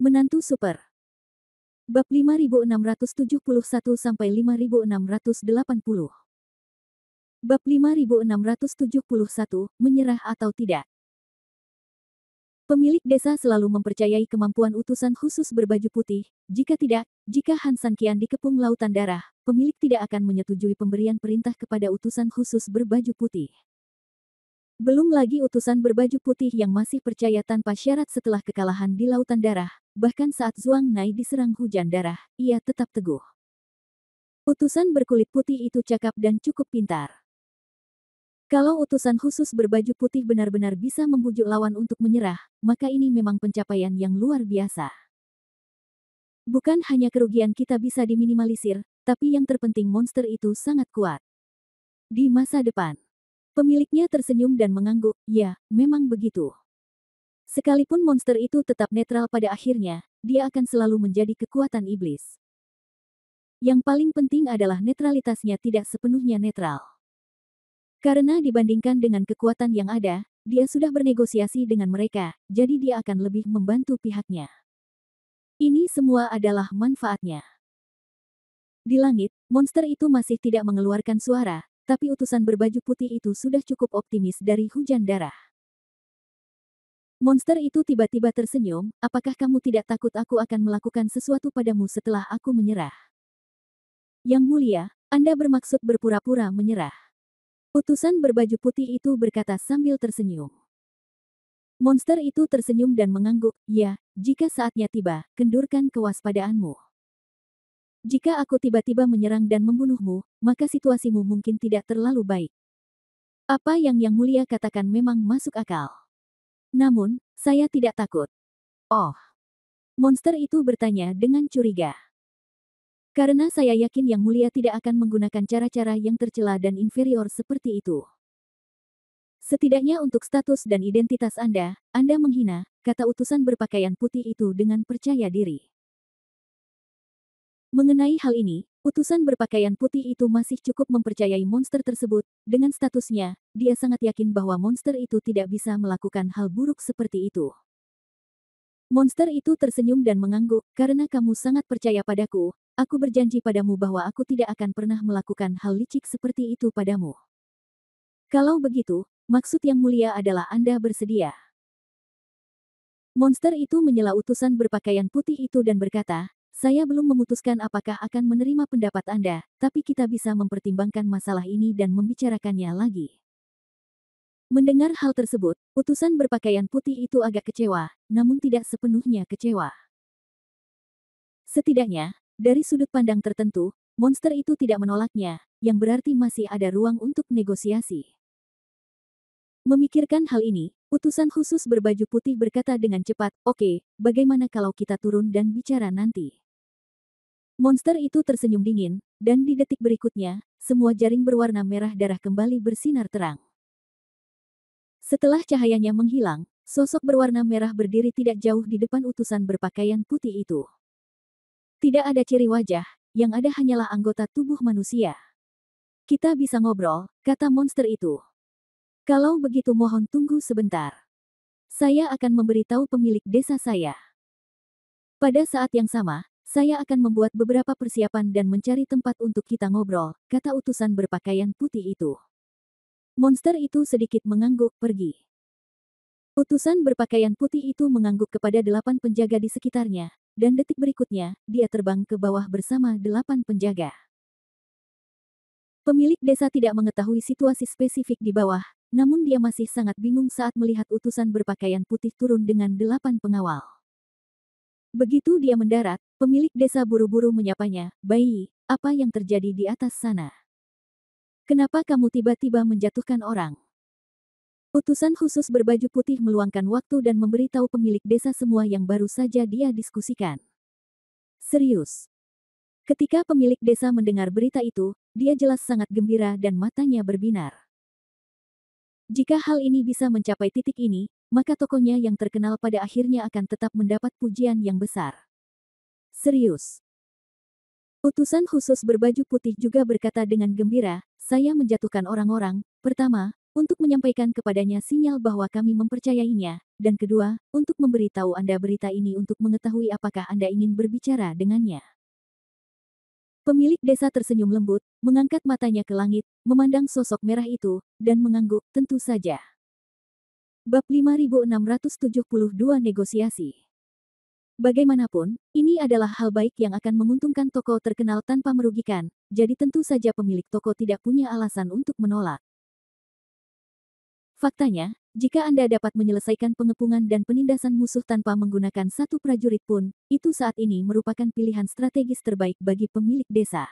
Menantu Super. Bab 5671-5680. Bab 5671, menyerah atau tidak. Pemilik desa selalu mempercayai kemampuan utusan khusus berbaju putih. Jika tidak, jika Han Sanqian dikepung lautan darah, pemilik tidak akan menyetujui pemberian perintah kepada utusan khusus berbaju putih. Belum lagi utusan berbaju putih yang masih percaya tanpa syarat setelah kekalahan di lautan darah, bahkan saat Zhuang Nai diserang hujan darah, ia tetap teguh. Utusan berkulit putih itu cakap dan cukup pintar. Kalau utusan khusus berbaju putih benar-benar bisa membujuk lawan untuk menyerah, maka ini memang pencapaian yang luar biasa. Bukan hanya kerugian kita bisa diminimalisir, tapi yang terpenting monster itu sangat kuat. Di masa depan, pemiliknya tersenyum dan mengangguk, ya, memang begitu. Sekalipun monster itu tetap netral pada akhirnya, dia akan selalu menjadi kekuatan iblis. Yang paling penting adalah netralitasnya tidak sepenuhnya netral. Karena dibandingkan dengan kekuatan yang ada, dia sudah bernegosiasi dengan mereka, jadi dia akan lebih membantu pihaknya. Ini semua adalah manfaatnya. Di langit, monster itu masih tidak mengeluarkan suara, tapi utusan berbaju putih itu sudah cukup optimis dari hujan darah. Monster itu tiba-tiba tersenyum, apakah kamu tidak takut aku akan melakukan sesuatu padamu setelah aku menyerah? Yang mulia, Anda bermaksud berpura-pura menyerah. Utusan berbaju putih itu berkata sambil tersenyum. Monster itu tersenyum dan mengangguk, ya, jika saatnya tiba, kendurkan kewaspadaanmu. Jika aku tiba-tiba menyerang dan membunuhmu, maka situasimu mungkin tidak terlalu baik. Apa yang Yang Mulia katakan memang masuk akal. Namun, saya tidak takut. Oh. Monster itu bertanya dengan curiga. Karena saya yakin Yang Mulia tidak akan menggunakan cara-cara yang tercela dan inferior seperti itu. Setidaknya untuk status dan identitas Anda menghina, kata utusan berpakaian putih itu dengan percaya diri. Mengenai hal ini, utusan berpakaian putih itu masih cukup mempercayai monster tersebut. Dengan statusnya, dia sangat yakin bahwa monster itu tidak bisa melakukan hal buruk seperti itu. Monster itu tersenyum dan mengangguk, karena kamu sangat percaya padaku, aku berjanji padamu bahwa aku tidak akan pernah melakukan hal licik seperti itu padamu. Kalau begitu, maksud Yang Mulia adalah Anda bersedia. Monster itu menyela utusan berpakaian putih itu dan berkata, saya belum memutuskan apakah akan menerima pendapat Anda, tapi kita bisa mempertimbangkan masalah ini dan membicarakannya lagi. Mendengar hal tersebut, utusan berpakaian putih itu agak kecewa, namun tidak sepenuhnya kecewa. Setidaknya, dari sudut pandang tertentu, monster itu tidak menolaknya, yang berarti masih ada ruang untuk negosiasi. Memikirkan hal ini, utusan khusus berbaju putih berkata dengan cepat, oke, bagaimana kalau kita turun dan bicara nanti? Monster itu tersenyum dingin, dan di detik berikutnya, semua jaring berwarna merah darah kembali bersinar terang. Setelah cahayanya menghilang, sosok berwarna merah berdiri tidak jauh di depan utusan berpakaian putih itu. Tidak ada ciri wajah, yang ada hanyalah anggota tubuh manusia. Kita bisa ngobrol, kata monster itu. Kalau begitu mohon tunggu sebentar. Saya akan memberitahu pemilik desa saya. Pada saat yang sama, saya akan membuat beberapa persiapan dan mencari tempat untuk kita ngobrol, kata utusan berpakaian putih itu. Monster itu sedikit mengangguk pergi. Utusan berpakaian putih itu mengangguk kepada 8 penjaga di sekitarnya, dan detik berikutnya, dia terbang ke bawah bersama 8 penjaga. Pemilik desa tidak mengetahui situasi spesifik di bawah, namun dia masih sangat bingung saat melihat utusan berpakaian putih turun dengan 8 pengawal. Begitu dia mendarat, pemilik desa buru-buru menyapanya, "Bayi, apa yang terjadi di atas sana? Kenapa kamu tiba-tiba menjatuhkan orang?" Utusan khusus berbaju putih meluangkan waktu dan memberitahu pemilik desa semua yang baru saja dia diskusikan. Serius. Ketika pemilik desa mendengar berita itu, dia jelas sangat gembira dan matanya berbinar. Jika hal ini bisa mencapai titik ini, maka tokonya yang terkenal pada akhirnya akan tetap mendapat pujian yang besar. Serius. Utusan khusus berbaju putih juga berkata dengan gembira, saya menjatuhkan orang-orang, pertama, untuk menyampaikan kepadanya sinyal bahwa kami mempercayainya, dan kedua, untuk memberitahu Anda berita ini untuk mengetahui apakah Anda ingin berbicara dengannya. Pemilik desa tersenyum lembut, mengangkat matanya ke langit, memandang sosok merah itu, dan mengangguk, tentu saja. Bab 5672 Negosiasi. Bagaimanapun, ini adalah hal baik yang akan menguntungkan toko terkenal tanpa merugikan, jadi tentu saja pemilik toko tidak punya alasan untuk menolak. Faktanya, jika Anda dapat menyelesaikan pengepungan dan penindasan musuh tanpa menggunakan satu prajurit pun, itu saat ini merupakan pilihan strategis terbaik bagi pemilik desa.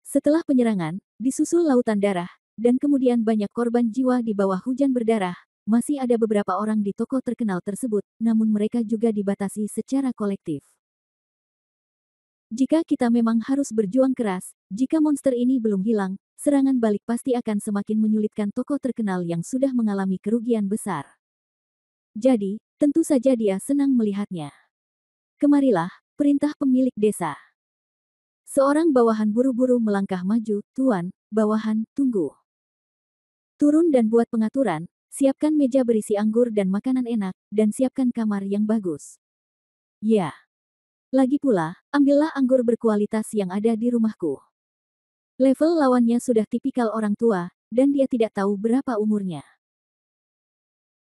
Setelah penyerangan, disusul lautan darah, dan kemudian banyak korban jiwa di bawah hujan berdarah, masih ada beberapa orang di toko terkenal tersebut, namun mereka juga dibatasi secara kolektif. Jika kita memang harus berjuang keras, jika monster ini belum hilang, serangan balik pasti akan semakin menyulitkan toko terkenal yang sudah mengalami kerugian besar. Jadi, tentu saja dia senang melihatnya. Kemarilah, perintah pemilik desa. Seorang bawahan buru-buru melangkah maju, Tuan, bawahan, tunggu. Turun dan buat pengaturan, siapkan meja berisi anggur dan makanan enak, dan siapkan kamar yang bagus. Ya. Lagi pula, ambillah anggur berkualitas yang ada di rumahku. Level lawannya sudah tipikal orang tua, dan dia tidak tahu berapa umurnya.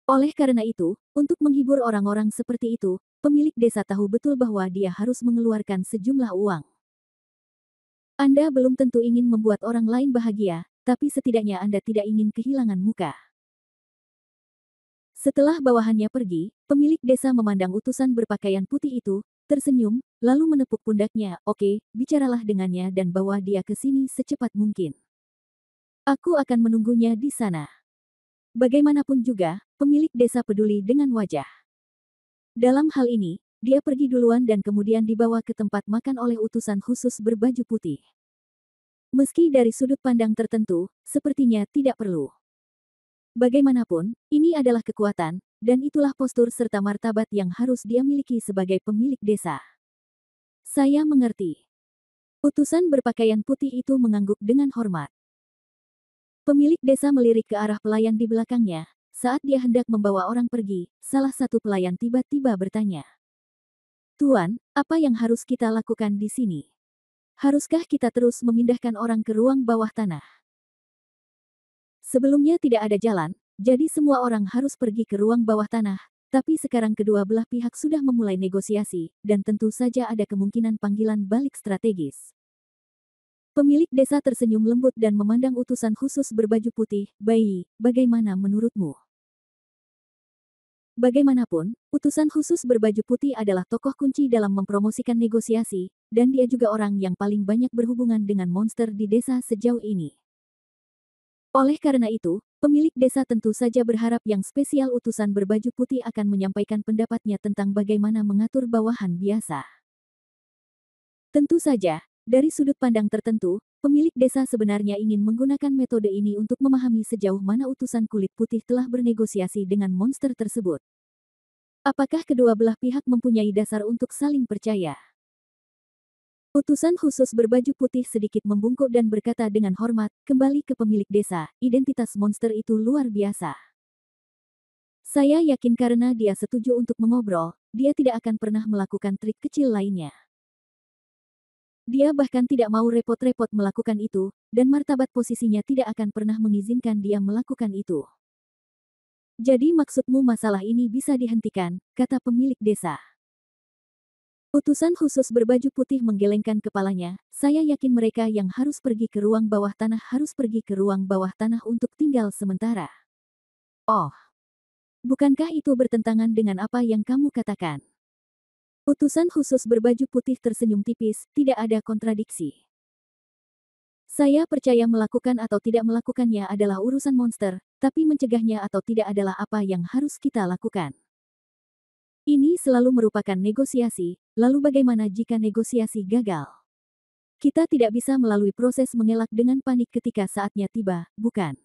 Oleh karena itu, untuk menghibur orang-orang seperti itu, pemilik desa tahu betul bahwa dia harus mengeluarkan sejumlah uang. Anda belum tentu ingin membuat orang lain bahagia, tapi setidaknya Anda tidak ingin kehilangan muka. Setelah bawahannya pergi, pemilik desa memandang utusan berpakaian putih itu, tersenyum, lalu menepuk pundaknya, oke, bicaralah dengannya dan bawa dia ke sini secepat mungkin. Aku akan menunggunya di sana. Bagaimanapun juga, pemilik desa peduli dengan wajah. Dalam hal ini, dia pergi duluan dan kemudian dibawa ke tempat makan oleh utusan khusus berbaju putih. Meski dari sudut pandang tertentu, sepertinya tidak perlu. Bagaimanapun, ini adalah kekuatan, dan itulah postur serta martabat yang harus dia miliki sebagai pemilik desa. Saya mengerti. Utusan berpakaian putih itu mengangguk dengan hormat. Pemilik desa melirik ke arah pelayan di belakangnya. Saat dia hendak membawa orang pergi, salah satu pelayan tiba-tiba bertanya. Tuan, apa yang harus kita lakukan di sini? Haruskah kita terus memindahkan orang ke ruang bawah tanah? Sebelumnya tidak ada jalan, jadi semua orang harus pergi ke ruang bawah tanah, tapi sekarang kedua belah pihak sudah memulai negosiasi, dan tentu saja ada kemungkinan panggilan balik strategis. Pemilik desa tersenyum lembut dan memandang utusan khusus berbaju putih, Bai, bagaimana menurutmu? Bagaimanapun, utusan khusus berbaju putih adalah tokoh kunci dalam mempromosikan negosiasi, dan dia juga orang yang paling banyak berhubungan dengan monster di desa sejauh ini. Oleh karena itu, pemilik desa tentu saja berharap yang spesial utusan berbaju putih akan menyampaikan pendapatnya tentang bagaimana mengatur bawahan biasa. Tentu saja, dari sudut pandang tertentu, pemilik desa sebenarnya ingin menggunakan metode ini untuk memahami sejauh mana utusan kulit putih telah bernegosiasi dengan monster tersebut. Apakah kedua belah pihak mempunyai dasar untuk saling percaya? Utusan khusus berbaju putih sedikit membungkuk dan berkata dengan hormat, kembali ke pemilik desa, identitas monster itu luar biasa. Saya yakin karena dia setuju untuk mengobrol, dia tidak akan pernah melakukan trik kecil lainnya. Dia bahkan tidak mau repot-repot melakukan itu, dan martabat posisinya tidak akan pernah mengizinkan dia melakukan itu. Jadi maksudmu masalah ini bisa dihentikan, kata pemilik desa. Utusan khusus berbaju putih menggelengkan kepalanya, saya yakin mereka yang harus pergi ke ruang bawah tanah harus pergi ke ruang bawah tanah untuk tinggal sementara. Oh, bukankah itu bertentangan dengan apa yang kamu katakan? Utusan khusus berbaju putih tersenyum tipis, tidak ada kontradiksi. Saya percaya melakukan atau tidak melakukannya adalah urusan monster, tapi mencegahnya atau tidak adalah apa yang harus kita lakukan. Ini selalu merupakan negosiasi, lalu bagaimana jika negosiasi gagal? Kita tidak bisa melalui proses mengelak dengan panik ketika saatnya tiba, bukan?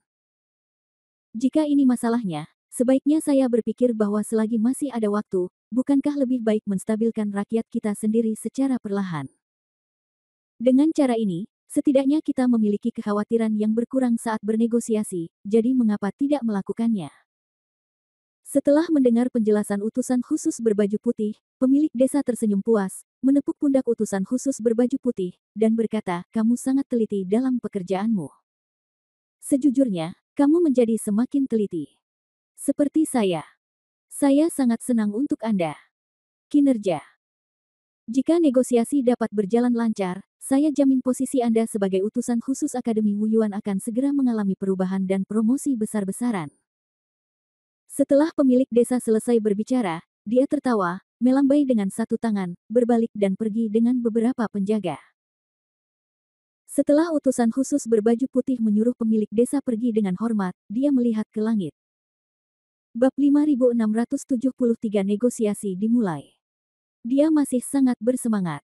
Jika ini masalahnya, sebaiknya saya berpikir bahwa selagi masih ada waktu, bukankah lebih baik menstabilkan rakyat kita sendiri secara perlahan? Dengan cara ini, Setidaknya kita memiliki kekhawatiran yang berkurang saat bernegosiasi, jadi mengapa tidak melakukannya? Setelah mendengar penjelasan utusan khusus berbaju putih, pemilik desa tersenyum puas, menepuk pundak utusan khusus berbaju putih, dan berkata, "Kamu sangat teliti dalam pekerjaanmu. Sejujurnya, kamu menjadi semakin teliti. Seperti saya. Saya sangat senang untuk Anda. Kinerja. Jika negosiasi dapat berjalan lancar, saya jamin posisi Anda sebagai utusan khusus Akademi Wuyuan akan segera mengalami perubahan dan promosi besar-besaran." Setelah pemilik desa selesai berbicara, dia tertawa, melambai dengan satu tangan, berbalik dan pergi dengan beberapa penjaga. Setelah utusan khusus berbaju putih menyuruh pemilik desa pergi dengan hormat, dia melihat ke langit. Bab 5673 negosiasi dimulai. Dia masih sangat bersemangat.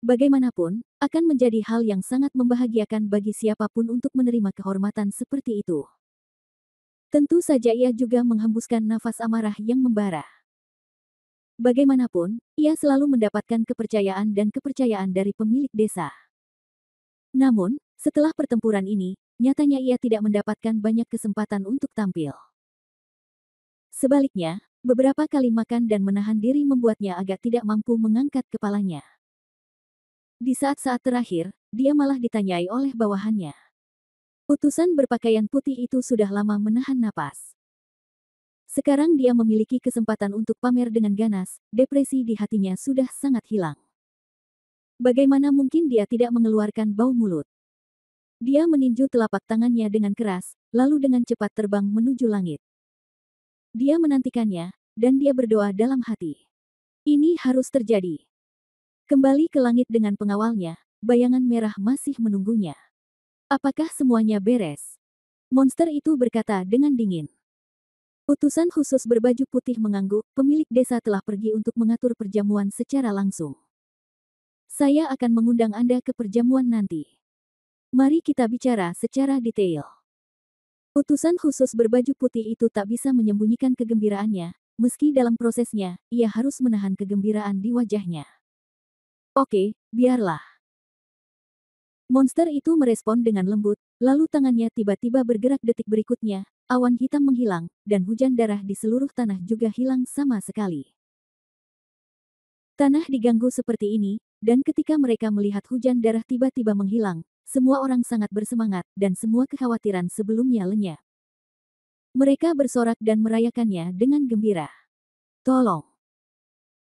Bagaimanapun, akan menjadi hal yang sangat membahagiakan bagi siapapun untuk menerima kehormatan seperti itu. Tentu saja ia juga menghembuskan nafas amarah yang membara. Bagaimanapun, ia selalu mendapatkan kepercayaan dan kepercayaan dari pemilik desa. Namun, setelah pertempuran ini, nyatanya ia tidak mendapatkan banyak kesempatan untuk tampil. Sebaliknya, beberapa kali makan dan menahan diri membuatnya agak tidak mampu mengangkat kepalanya. Di saat-saat terakhir, dia malah ditanyai oleh bawahannya. Utusan berpakaian putih itu sudah lama menahan napas. Sekarang dia memiliki kesempatan untuk pamer dengan ganas, depresi di hatinya sudah sangat hilang. Bagaimana mungkin dia tidak mengeluarkan bau mulut? Dia meninju telapak tangannya dengan keras, lalu dengan cepat terbang menuju langit. Dia menantikannya, dan dia berdoa dalam hati. Ini harus terjadi. Kembali ke langit dengan pengawalnya, bayangan merah masih menunggunya. Apakah semuanya beres? Monster itu berkata dengan dingin. Utusan khusus berbaju putih mengangguk, pemilik desa telah pergi untuk mengatur perjamuan secara langsung. Saya akan mengundang Anda ke perjamuan nanti. Mari kita bicara secara detail. Utusan khusus berbaju putih itu tak bisa menyembunyikan kegembiraannya, meski dalam prosesnya, ia harus menahan kegembiraan di wajahnya. Oke, biarlah. Monster itu merespon dengan lembut, lalu tangannya tiba-tiba bergerak detik berikutnya, awan hitam menghilang, dan hujan darah di seluruh tanah juga hilang sama sekali. Tanah diganggu seperti ini, dan ketika mereka melihat hujan darah tiba-tiba menghilang, semua orang sangat bersemangat dan semua kekhawatiran sebelumnya lenyap. Mereka bersorak dan merayakannya dengan gembira. Tolong.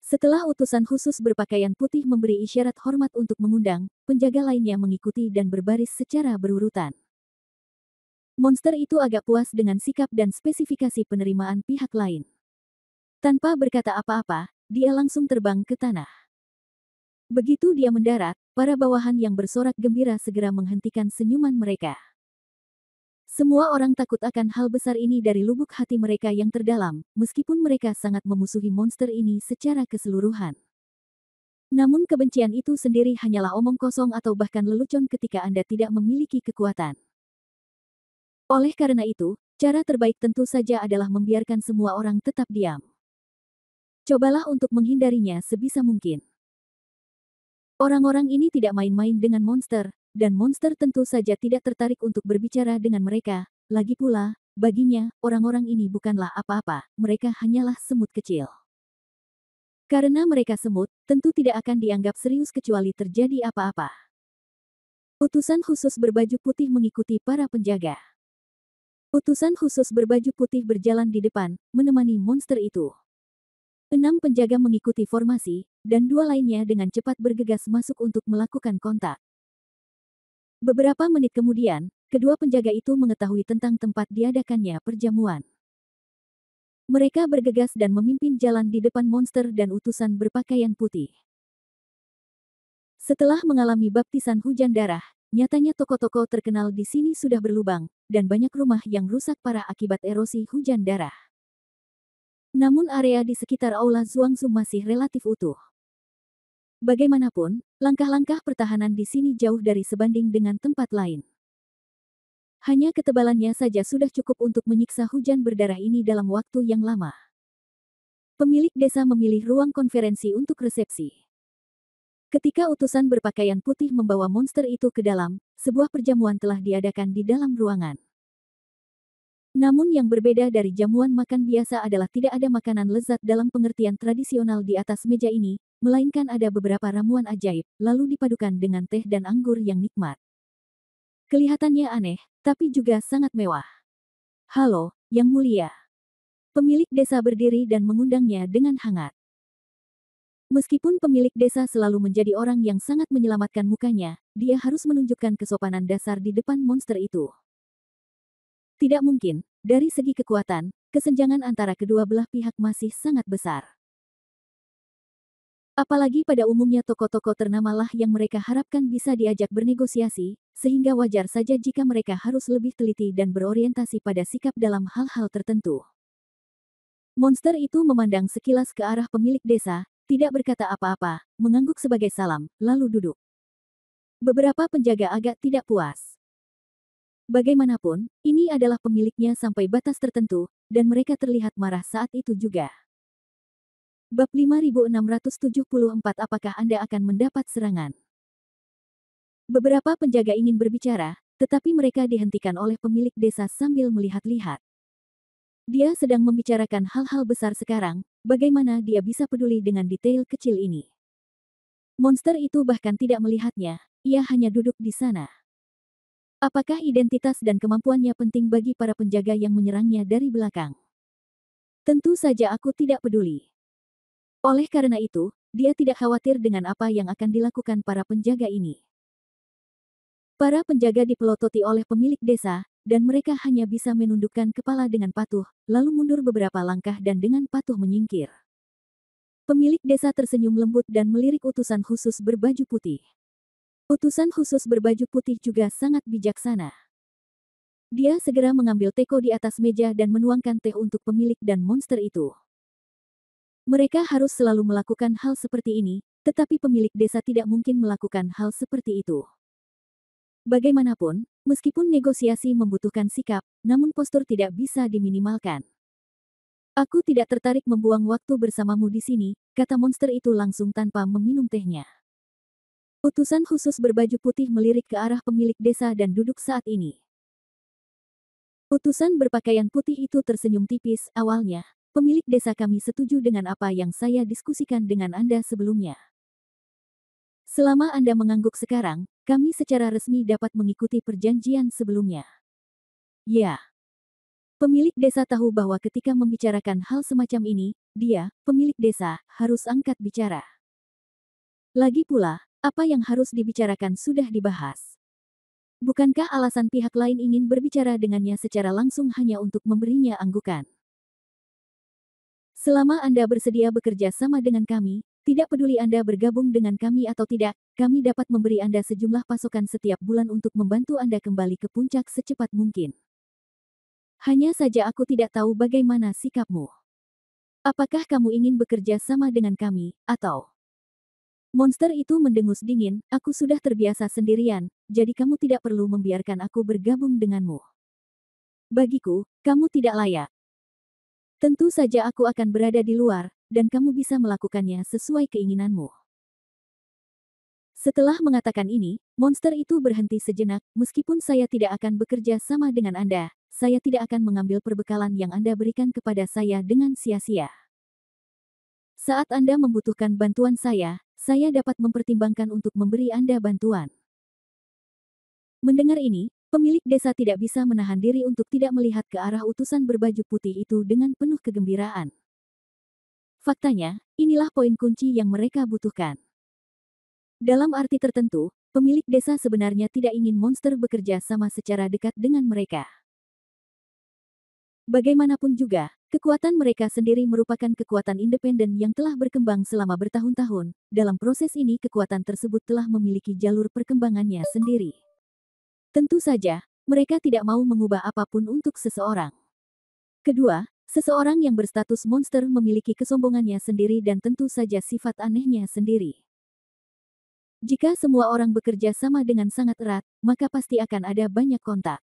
Setelah utusan khusus berpakaian putih memberi isyarat hormat untuk mengundang, penjaga lainnya mengikuti dan berbaris secara berurutan. Monster itu agak puas dengan sikap dan spesifikasi penerimaan pihak lain. Tanpa berkata apa-apa, dia langsung terbang ke tanah. Begitu dia mendarat, para bawahan yang bersorak gembira segera menghentikan senyuman mereka. Semua orang takut akan hal besar ini dari lubuk hati mereka yang terdalam, meskipun mereka sangat memusuhi monster ini secara keseluruhan. Namun kebencian itu sendiri hanyalah omong kosong atau bahkan lelucon ketika Anda tidak memiliki kekuatan. Oleh karena itu, cara terbaik tentu saja adalah membiarkan semua orang tetap diam. Cobalah untuk menghindarinya sebisa mungkin. Orang-orang ini tidak main-main dengan monster, dan monster tentu saja tidak tertarik untuk berbicara dengan mereka. Lagi pula, baginya, orang-orang ini bukanlah apa-apa, mereka hanyalah semut kecil. Karena mereka semut, tentu tidak akan dianggap serius kecuali terjadi apa-apa. Utusan khusus berbaju putih mengikuti para penjaga. Utusan khusus berbaju putih berjalan di depan, menemani monster itu. 6 penjaga mengikuti formasi, dan 2 lainnya dengan cepat bergegas masuk untuk melakukan kontak. Beberapa menit kemudian, kedua penjaga itu mengetahui tentang tempat diadakannya perjamuan. Mereka bergegas dan memimpin jalan di depan monster dan utusan berpakaian putih. Setelah mengalami baptisan hujan darah, nyatanya toko-toko terkenal di sini sudah berlubang, dan banyak rumah yang rusak parah akibat erosi hujan darah. Namun area di sekitar Aula Zhuangzu masih relatif utuh. Bagaimanapun, langkah-langkah pertahanan di sini jauh dari sebanding dengan tempat lain. Hanya ketebalannya saja sudah cukup untuk menyiksa hujan berdarah ini dalam waktu yang lama. Pemilik desa memilih ruang konferensi untuk resepsi. Ketika utusan berpakaian putih membawa monster itu ke dalam, sebuah perjamuan telah diadakan di dalam ruangan. Namun yang berbeda dari jamuan makan biasa adalah tidak ada makanan lezat dalam pengertian tradisional di atas meja ini, melainkan ada beberapa ramuan ajaib, lalu dipadukan dengan teh dan anggur yang nikmat. Kelihatannya aneh, tapi juga sangat mewah. Halo, Yang Mulia. Pemilik desa berdiri dan mengundangnya dengan hangat. Meskipun pemilik desa selalu menjadi orang yang sangat menyelamatkan mukanya, dia harus menunjukkan kesopanan dasar di depan monster itu. Tidak mungkin, dari segi kekuatan, kesenjangan antara kedua belah pihak masih sangat besar. Apalagi pada umumnya tokoh-tokoh ternama lah yang mereka harapkan bisa diajak bernegosiasi, sehingga wajar saja jika mereka harus lebih teliti dan berorientasi pada sikap dalam hal-hal tertentu. Monster itu memandang sekilas ke arah pemilik desa, tidak berkata apa-apa, mengangguk sebagai salam, lalu duduk. Beberapa penjaga agak tidak puas. Bagaimanapun, ini adalah pemiliknya sampai batas tertentu, dan mereka terlihat marah saat itu juga. Bab 5674 Apakah Anda akan mendapat serangan? Beberapa penjaga ingin berbicara, tetapi mereka dihentikan oleh pemilik desa sambil melihat-lihat. Dia sedang membicarakan hal-hal besar sekarang, bagaimana dia bisa peduli dengan detail kecil ini. Monster itu bahkan tidak melihatnya, ia hanya duduk di sana. Apakah identitas dan kemampuannya penting bagi para penjaga yang menyerangnya dari belakang? Tentu saja aku tidak peduli. Oleh karena itu, dia tidak khawatir dengan apa yang akan dilakukan para penjaga ini. Para penjaga dipelototi oleh pemilik desa, dan mereka hanya bisa menundukkan kepala dengan patuh, lalu mundur beberapa langkah dan dengan patuh menyingkir. Pemilik desa tersenyum lembut dan melirik utusan khusus berbaju putih. Utusan khusus berbaju putih juga sangat bijaksana. Dia segera mengambil teko di atas meja dan menuangkan teh untuk pemilik dan monster itu. Mereka harus selalu melakukan hal seperti ini, tetapi pemilik desa tidak mungkin melakukan hal seperti itu. Bagaimanapun, meskipun negosiasi membutuhkan sikap, namun postur tidak bisa diminimalkan. Aku tidak tertarik membuang waktu bersamamu di sini, kata monster itu langsung tanpa meminum tehnya. Utusan khusus berbaju putih melirik ke arah pemilik desa dan duduk saat ini. Utusan berpakaian putih itu tersenyum tipis. Awalnya, pemilik desa kami setuju dengan apa yang saya diskusikan dengan Anda sebelumnya. Selama Anda mengangguk sekarang, kami secara resmi dapat mengikuti perjanjian sebelumnya. Ya. Pemilik desa tahu bahwa ketika membicarakan hal semacam ini, dia, pemilik desa, harus angkat bicara. Lagi pula, apa yang harus dibicarakan sudah dibahas. Bukankah alasan pihak lain ingin berbicara dengannya secara langsung hanya untuk memberinya anggukan? Selama Anda bersedia bekerja sama dengan kami, tidak peduli Anda bergabung dengan kami atau tidak, kami dapat memberi Anda sejumlah pasokan setiap bulan untuk membantu Anda kembali ke puncak secepat mungkin. Hanya saja aku tidak tahu bagaimana sikapmu. Apakah kamu ingin bekerja sama dengan kami, atau... Monster itu mendengus dingin, aku sudah terbiasa sendirian, jadi kamu tidak perlu membiarkan aku bergabung denganmu. Bagiku, kamu tidak layak. Tentu saja aku akan berada di luar, dan kamu bisa melakukannya sesuai keinginanmu. Setelah mengatakan ini, monster itu berhenti sejenak, meskipun saya tidak akan bekerja sama dengan Anda, saya tidak akan mengambil perbekalan yang Anda berikan kepada saya dengan sia-sia. Saat Anda membutuhkan bantuan saya dapat mempertimbangkan untuk memberi Anda bantuan. Mendengar ini, pemilik desa tidak bisa menahan diri untuk tidak melihat ke arah utusan berbaju putih itu dengan penuh kegembiraan. Faktanya, inilah poin kunci yang mereka butuhkan. Dalam arti tertentu, pemilik desa sebenarnya tidak ingin monster bekerja sama secara dekat dengan mereka. Bagaimanapun juga, kekuatan mereka sendiri merupakan kekuatan independen yang telah berkembang selama bertahun-tahun. Dalam proses ini kekuatan tersebut telah memiliki jalur perkembangannya sendiri. Tentu saja, mereka tidak mau mengubah apapun untuk seseorang. Kedua, seseorang yang berstatus monster memiliki kesombongannya sendiri dan tentu saja sifat anehnya sendiri. Jika semua orang bekerja sama dengan sangat erat, maka pasti akan ada banyak kontak.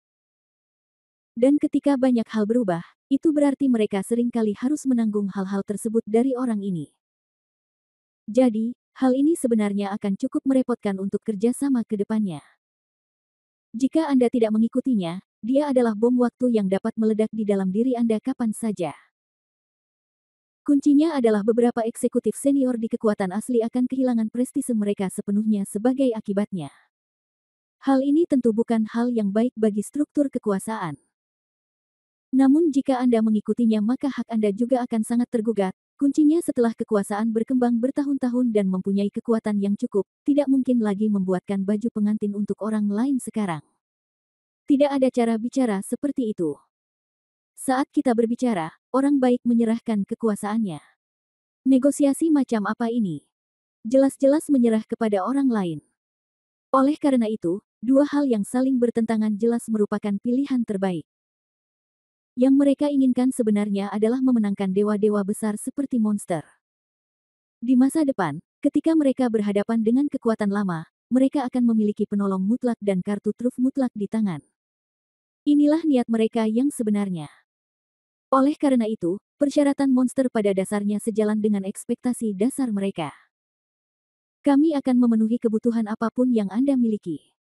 Dan ketika banyak hal berubah, itu berarti mereka seringkali harus menanggung hal-hal tersebut dari orang ini. Jadi, Hal ini sebenarnya akan cukup merepotkan untuk kerjasama ke depannya. Jika Anda tidak mengikutinya, dia adalah bom waktu yang dapat meledak di dalam diri Anda kapan saja. Kuncinya adalah beberapa eksekutif senior di kekuatan asli akan kehilangan prestise mereka sepenuhnya sebagai akibatnya. Hal ini tentu bukan hal yang baik bagi struktur kekuasaan. Namun jika Anda mengikutinya maka hak Anda juga akan sangat tergugat. Kuncinya setelah kekuasaan berkembang bertahun-tahun dan mempunyai kekuatan yang cukup, tidak mungkin lagi membuatkan baju pengantin untuk orang lain sekarang. Tidak ada cara bicara seperti itu. Saat kita berbicara, orang baik menyerahkan kekuasaannya. Negosiasi macam apa ini? Jelas-jelas menyerah kepada orang lain. Oleh karena itu, dua hal yang saling bertentangan jelas merupakan pilihan terbaik. Yang mereka inginkan sebenarnya adalah memenangkan dewa-dewa besar seperti monster. Di masa depan, ketika mereka berhadapan dengan kekuatan lama, mereka akan memiliki penolong mutlak dan kartu truf mutlak di tangan. Inilah niat mereka yang sebenarnya. Oleh karena itu, persyaratan monster pada dasarnya sejalan dengan ekspektasi dasar mereka. Kami akan memenuhi kebutuhan apapun yang Anda miliki.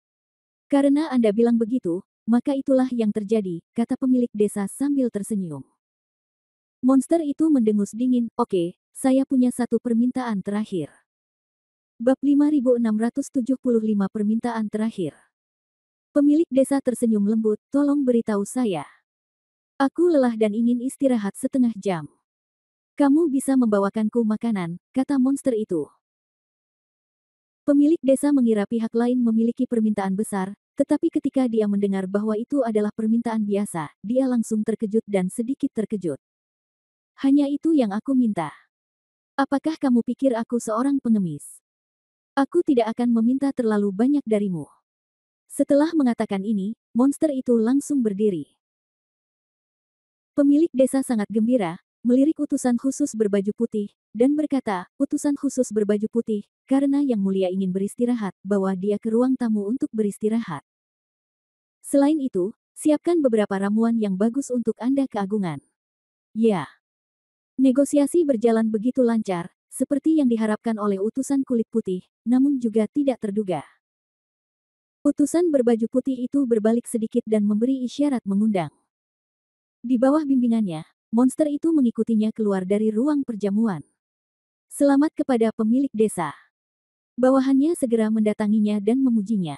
Karena Anda bilang begitu, maka itulah yang terjadi, kata pemilik desa sambil tersenyum. Monster itu mendengus dingin, oke, saya punya satu permintaan terakhir. Bab 5675 permintaan terakhir. Pemilik desa tersenyum lembut, tolong beritahu saya. Aku lelah dan ingin istirahat setengah jam. Kamu bisa membawakanku makanan, kata monster itu. Pemilik desa mengira pihak lain memiliki permintaan besar, tetapi ketika dia mendengar bahwa itu adalah permintaan biasa, dia langsung terkejut dan sedikit terkejut. Hanya itu yang aku minta. Apakah kamu pikir aku seorang pengemis? Aku tidak akan meminta terlalu banyak darimu. Setelah mengatakan ini, monster itu langsung berdiri. Pemilik desa sangat gembira, melirik utusan khusus berbaju putih, dan berkata, utusan khusus berbaju putih, karena Yang Mulia ingin beristirahat, bawa dia ke ruang tamu untuk beristirahat. Selain itu, siapkan beberapa ramuan yang bagus untuk Anda keagungan. Ya. Negosiasi berjalan begitu lancar, seperti yang diharapkan oleh utusan kulit putih, namun juga tidak terduga. Utusan berbaju putih itu berbalik sedikit dan memberi isyarat mengundang. Di bawah bimbingannya, monster itu mengikutinya keluar dari ruang perjamuan. Selamat kepada pemilik desa. Bawahannya segera mendatanginya dan memujinya.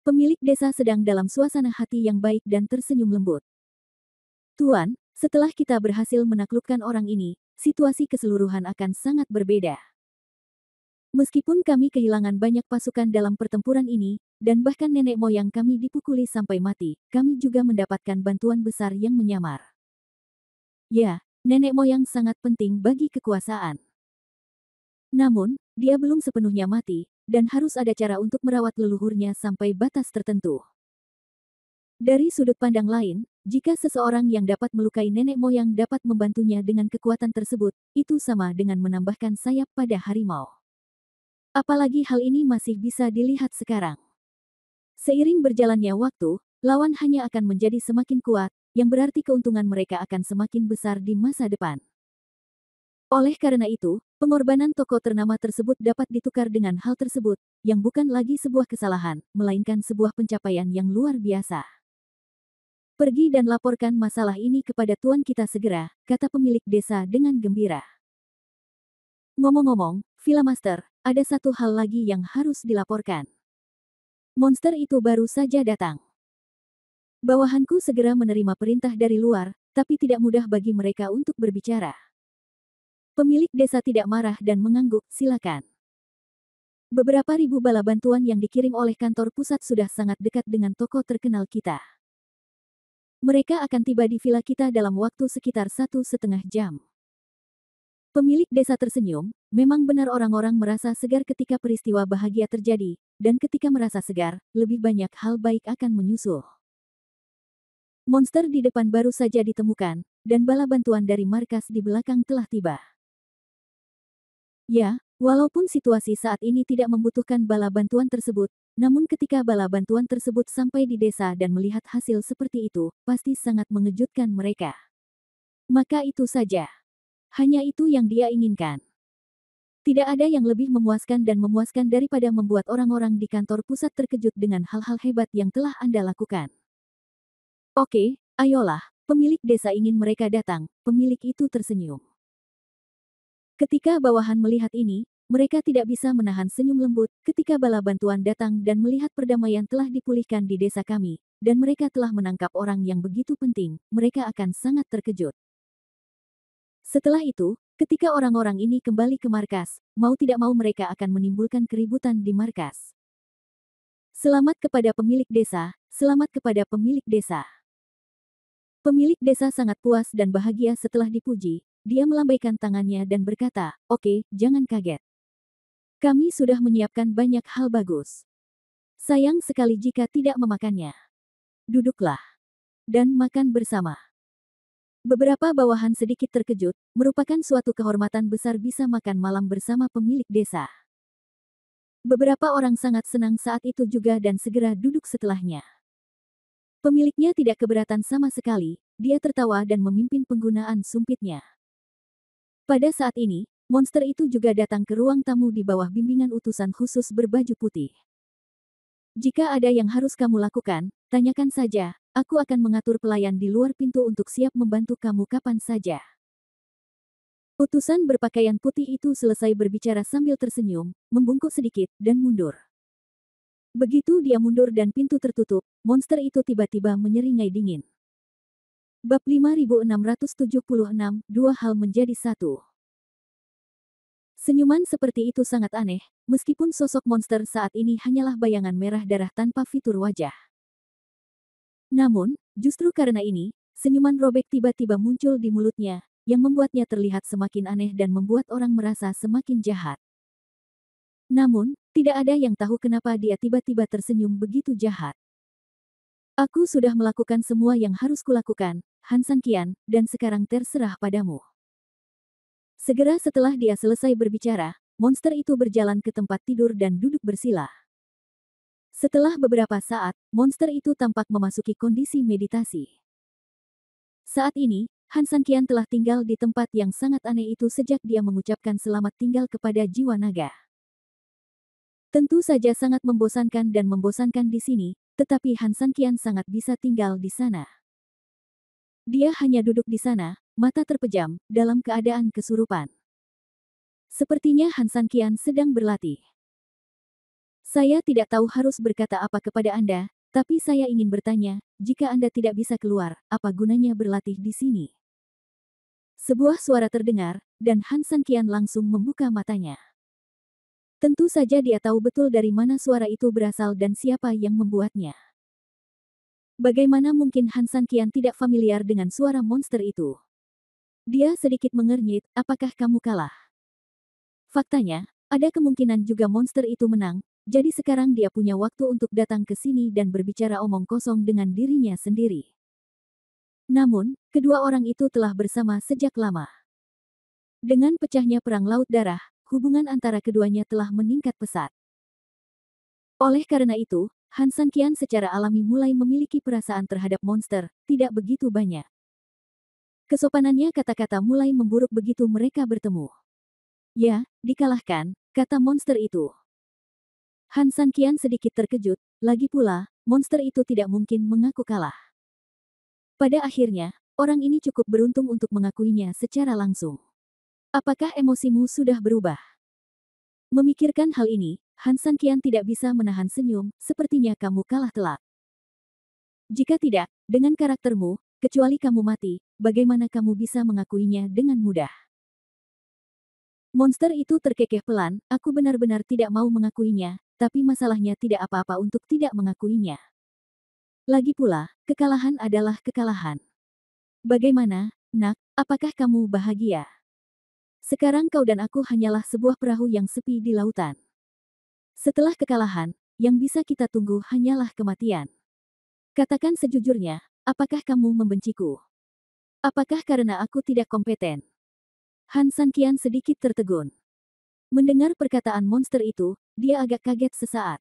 Pemilik desa sedang dalam suasana hati yang baik dan tersenyum lembut. Tuan, setelah kita berhasil menaklukkan orang ini, situasi keseluruhan akan sangat berbeda. Meskipun kami kehilangan banyak pasukan dalam pertempuran ini, dan bahkan nenek moyang kami dipukuli sampai mati, kami juga mendapatkan bantuan besar yang menyamar. Ya, nenek moyang sangat penting bagi kekuasaan. Namun, dia belum sepenuhnya mati, dan harus ada cara untuk merawat leluhurnya sampai batas tertentu. Dari sudut pandang lain, jika seseorang yang dapat melukai nenek moyang dapat membantunya dengan kekuatan tersebut, itu sama dengan menambahkan sayap pada harimau. Apalagi hal ini masih bisa dilihat sekarang. Seiring berjalannya waktu, lawan hanya akan menjadi semakin kuat, yang berarti keuntungan mereka akan semakin besar di masa depan. Oleh karena itu, pengorbanan tokoh ternama tersebut dapat ditukar dengan hal tersebut, yang bukan lagi sebuah kesalahan, melainkan sebuah pencapaian yang luar biasa. Pergi dan laporkan masalah ini kepada tuan kita segera, kata pemilik desa dengan gembira. Ngomong-ngomong, Villa Master, ada satu hal lagi yang harus dilaporkan. Monster itu baru saja datang. Bawahanku segera menerima perintah dari luar, tapi tidak mudah bagi mereka untuk berbicara. Pemilik desa tidak marah dan mengangguk, silakan. Beberapa ribu bala bantuan yang dikirim oleh kantor pusat sudah sangat dekat dengan toko terkenal kita. Mereka akan tiba di villa kita dalam waktu sekitar 1,5 jam. Pemilik desa tersenyum, memang benar orang-orang merasa segar ketika peristiwa bahagia terjadi, dan ketika merasa segar, lebih banyak hal baik akan menyusul. Monster di depan baru saja ditemukan, dan bala bantuan dari markas di belakang telah tiba. Ya, walaupun situasi saat ini tidak membutuhkan bala bantuan tersebut, namun ketika bala bantuan tersebut sampai di desa dan melihat hasil seperti itu, pasti sangat mengejutkan mereka. Maka itu saja. Hanya itu yang dia inginkan. Tidak ada yang lebih memuaskan dan memuaskan daripada membuat orang-orang di kantor pusat terkejut dengan hal-hal hebat yang telah Anda lakukan. Oke, ayolah, pemilik desa ingin mereka datang, pemilik itu tersenyum. Ketika bawahan melihat ini, mereka tidak bisa menahan senyum lembut ketika bala bantuan datang dan melihat perdamaian telah dipulihkan di desa kami, dan mereka telah menangkap orang yang begitu penting, mereka akan sangat terkejut. Setelah itu, ketika orang-orang ini kembali ke markas, mau tidak mau mereka akan menimbulkan keributan di markas. Selamat kepada pemilik desa, selamat kepada pemilik desa. Pemilik desa sangat puas dan bahagia setelah dipuji, dia melambaikan tangannya dan berkata, "Oke, jangan kaget. Kami sudah menyiapkan banyak hal bagus. Sayang sekali jika tidak memakannya. Duduklah dan makan bersama." Beberapa bawahan sedikit terkejut, merupakan suatu kehormatan besar bisa makan malam bersama pemilik desa. Beberapa orang sangat senang saat itu juga dan segera duduk setelahnya. Pemiliknya tidak keberatan sama sekali, dia tertawa dan memimpin penggunaan sumpitnya. Pada saat ini, monster itu juga datang ke ruang tamu di bawah bimbingan utusan khusus berbaju putih. "Jika ada yang harus kamu lakukan, tanyakan saja, aku akan mengatur pelayan di luar pintu untuk siap membantu kamu kapan saja." Utusan berpakaian putih itu selesai berbicara sambil tersenyum, membungkuk sedikit, dan mundur. Begitu dia mundur dan pintu tertutup, monster itu tiba-tiba menyeringai dingin. Bab 5676, dua hal menjadi satu. Senyuman seperti itu sangat aneh, meskipun sosok monster saat ini hanyalah bayangan merah darah tanpa fitur wajah. Namun, justru karena ini, senyuman robek tiba-tiba muncul di mulutnya, yang membuatnya terlihat semakin aneh dan membuat orang merasa semakin jahat. Namun, tidak ada yang tahu kenapa dia tiba-tiba tersenyum begitu jahat. "Aku sudah melakukan semua yang harus kulakukan, Han Sanqian, dan sekarang terserah padamu." Segera setelah dia selesai berbicara, monster itu berjalan ke tempat tidur dan duduk bersila. Setelah beberapa saat, monster itu tampak memasuki kondisi meditasi. Saat ini, Han Sanqian telah tinggal di tempat yang sangat aneh itu sejak dia mengucapkan selamat tinggal kepada jiwa naga. Tentu saja sangat membosankan dan membosankan di sini, tetapi Han Sanqian sangat bisa tinggal di sana. Dia hanya duduk di sana, mata terpejam, dalam keadaan kesurupan. Sepertinya Han Sanqian sedang berlatih. "Saya tidak tahu harus berkata apa kepada Anda, tapi saya ingin bertanya, jika Anda tidak bisa keluar, apa gunanya berlatih di sini?" Sebuah suara terdengar, dan Han Sanqian langsung membuka matanya. Tentu saja dia tahu betul dari mana suara itu berasal dan siapa yang membuatnya. Bagaimana mungkin Han Sanqian tidak familiar dengan suara monster itu? Dia sedikit mengernyit, "Apakah kamu kalah?" Faktanya, ada kemungkinan juga monster itu menang, jadi sekarang dia punya waktu untuk datang ke sini dan berbicara omong kosong dengan dirinya sendiri. Namun, kedua orang itu telah bersama sejak lama. Dengan pecahnya Perang Laut Darah, hubungan antara keduanya telah meningkat pesat. Oleh karena itu, Han Sanqian secara alami mulai memiliki perasaan terhadap monster, tidak begitu banyak. Kesopanannya kata-kata mulai memburuk begitu mereka bertemu. "Ya, dikalahkan," kata monster itu. Han Sanqian sedikit terkejut, lagi pula, monster itu tidak mungkin mengaku kalah. Pada akhirnya, orang ini cukup beruntung untuk mengakuinya secara langsung. "Apakah emosimu sudah berubah?" Memikirkan hal ini, Han Sanqian tidak bisa menahan senyum, "Sepertinya kamu kalah telak. Jika tidak, dengan karaktermu, kecuali kamu mati, bagaimana kamu bisa mengakuinya dengan mudah?" Monster itu terkekeh pelan, "Aku benar-benar tidak mau mengakuinya, tapi masalahnya tidak apa-apa untuk tidak mengakuinya. Lagi pula, kekalahan adalah kekalahan. Bagaimana, nak, apakah kamu bahagia? Sekarang kau dan aku hanyalah sebuah perahu yang sepi di lautan. Setelah kekalahan, yang bisa kita tunggu hanyalah kematian. Katakan sejujurnya, apakah kamu membenciku? Apakah karena aku tidak kompeten?" Han Sanqian sedikit tertegun. Mendengar perkataan monster itu, dia agak kaget sesaat.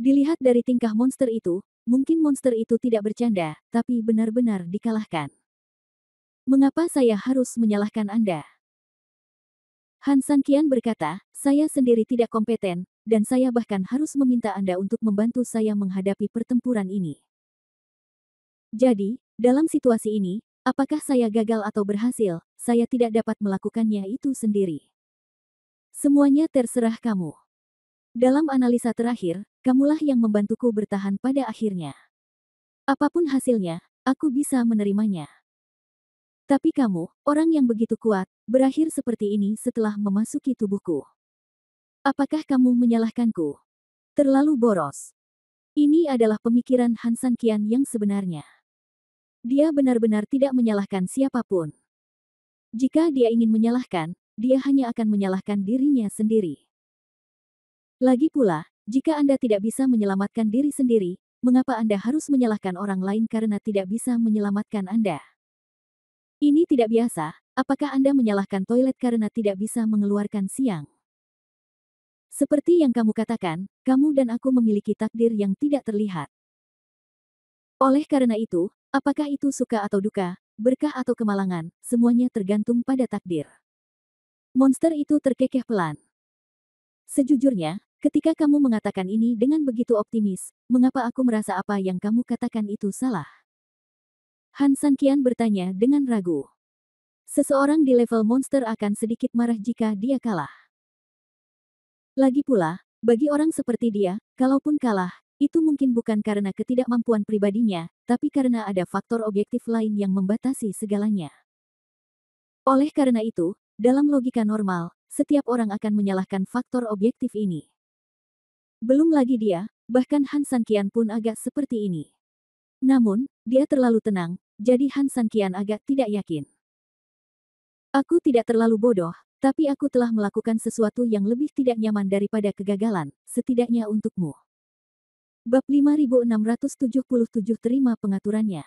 Dilihat dari tingkah monster itu, mungkin monster itu tidak bercanda, tapi benar-benar dikalahkan. "Mengapa saya harus menyalahkan Anda?" Han Sanqian berkata, saya sendiri tidak kompeten, dan saya bahkan harus meminta Anda untuk membantu saya menghadapi pertempuran ini. Jadi, dalam situasi ini, apakah saya gagal atau berhasil, saya tidak dapat melakukannya itu sendiri. Semuanya terserah kamu. Dalam analisa terakhir, kamulah yang membantuku bertahan pada akhirnya. Apapun hasilnya, aku bisa menerimanya. Tapi kamu, orang yang begitu kuat, berakhir seperti ini setelah memasuki tubuhku. Apakah kamu menyalahkanku? Terlalu boros. Ini adalah pemikiran Han Sanqian yang sebenarnya. Dia benar-benar tidak menyalahkan siapapun. Jika dia ingin menyalahkan, dia hanya akan menyalahkan dirinya sendiri. Lagi pula, jika Anda tidak bisa menyelamatkan diri sendiri, mengapa Anda harus menyalahkan orang lain karena tidak bisa menyelamatkan Anda? Ini tidak biasa, apakah Anda menyalahkan toilet karena tidak bisa mengeluarkan siang? Seperti yang kamu katakan, kamu dan aku memiliki takdir yang tidak terlihat. Oleh karena itu, apakah itu suka atau duka, berkah atau kemalangan, semuanya tergantung pada takdir. Monster itu terkekeh pelan. Sejujurnya, ketika kamu mengatakan ini dengan begitu optimis, mengapa aku merasa apa yang kamu katakan itu salah? Han Sanqian bertanya dengan ragu. Seseorang di level monster akan sedikit marah jika dia kalah. Lagi pula, bagi orang seperti dia, kalaupun kalah, itu mungkin bukan karena ketidakmampuan pribadinya, tapi karena ada faktor objektif lain yang membatasi segalanya. Oleh karena itu, dalam logika normal, setiap orang akan menyalahkan faktor objektif ini. Belum lagi dia, bahkan Han Sanqian pun agak seperti ini. Namun, dia terlalu tenang, jadi Han Sanqian agak tidak yakin. Aku tidak terlalu bodoh, tapi aku telah melakukan sesuatu yang lebih tidak nyaman daripada kegagalan, setidaknya untukmu. Bab 5677 terima pengaturannya.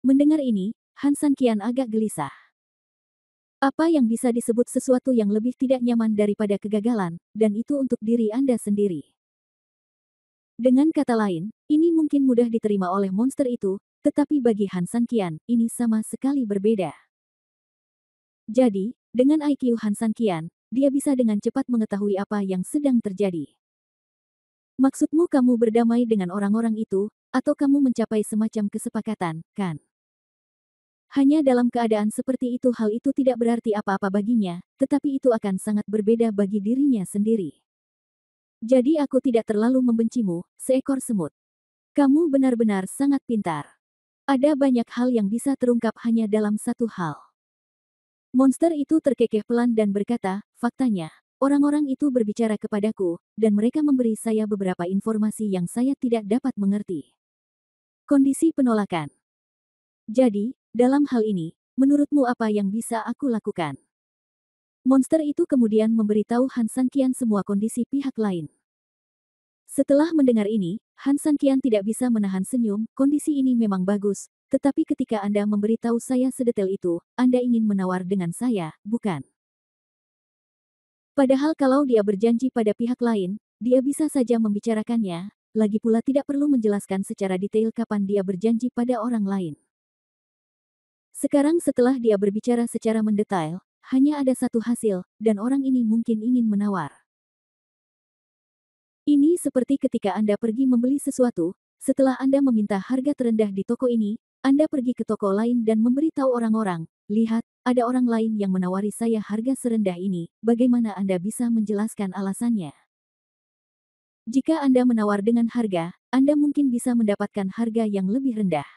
Mendengar ini, Han Sanqian agak gelisah. Apa yang bisa disebut sesuatu yang lebih tidak nyaman daripada kegagalan, dan itu untuk diri Anda sendiri. Dengan kata lain, ini mungkin mudah diterima oleh monster itu, tetapi bagi Han Sanqian, ini sama sekali berbeda. Jadi, dengan IQ Han Sanqian, dia bisa dengan cepat mengetahui apa yang sedang terjadi. Maksudmu kamu berdamai dengan orang-orang itu, atau kamu mencapai semacam kesepakatan, kan? Hanya dalam keadaan seperti itu hal itu tidak berarti apa-apa baginya, tetapi itu akan sangat berbeda bagi dirinya sendiri. Jadi aku tidak terlalu membencimu, seekor semut. Kamu benar-benar sangat pintar. Ada banyak hal yang bisa terungkap hanya dalam satu hal. Monster itu terkekeh pelan dan berkata, faktanya, orang-orang itu berbicara kepadaku, dan mereka memberi saya beberapa informasi yang saya tidak dapat mengerti. Kondisi penolakan. Jadi, dalam hal ini, menurutmu apa yang bisa aku lakukan? Monster itu kemudian memberitahu Han Sanqian semua kondisi pihak lain. Setelah mendengar ini, Han Sanqian tidak bisa menahan senyum, kondisi ini memang bagus, tetapi ketika Anda memberitahu saya sedetail itu, Anda ingin menawar dengan saya, bukan? Padahal kalau dia berjanji pada pihak lain, dia bisa saja membicarakannya, lagi pula tidak perlu menjelaskan secara detail kapan dia berjanji pada orang lain. Sekarang setelah dia berbicara secara mendetail, hanya ada satu hasil, dan orang ini mungkin ingin menawar. Ini seperti ketika Anda pergi membeli sesuatu, setelah Anda meminta harga terendah di toko ini, Anda pergi ke toko lain dan memberitahu orang-orang, lihat, ada orang lain yang menawari saya harga serendah ini, bagaimana Anda bisa menjelaskan alasannya? Jika Anda menawar dengan harga, Anda mungkin bisa mendapatkan harga yang lebih rendah.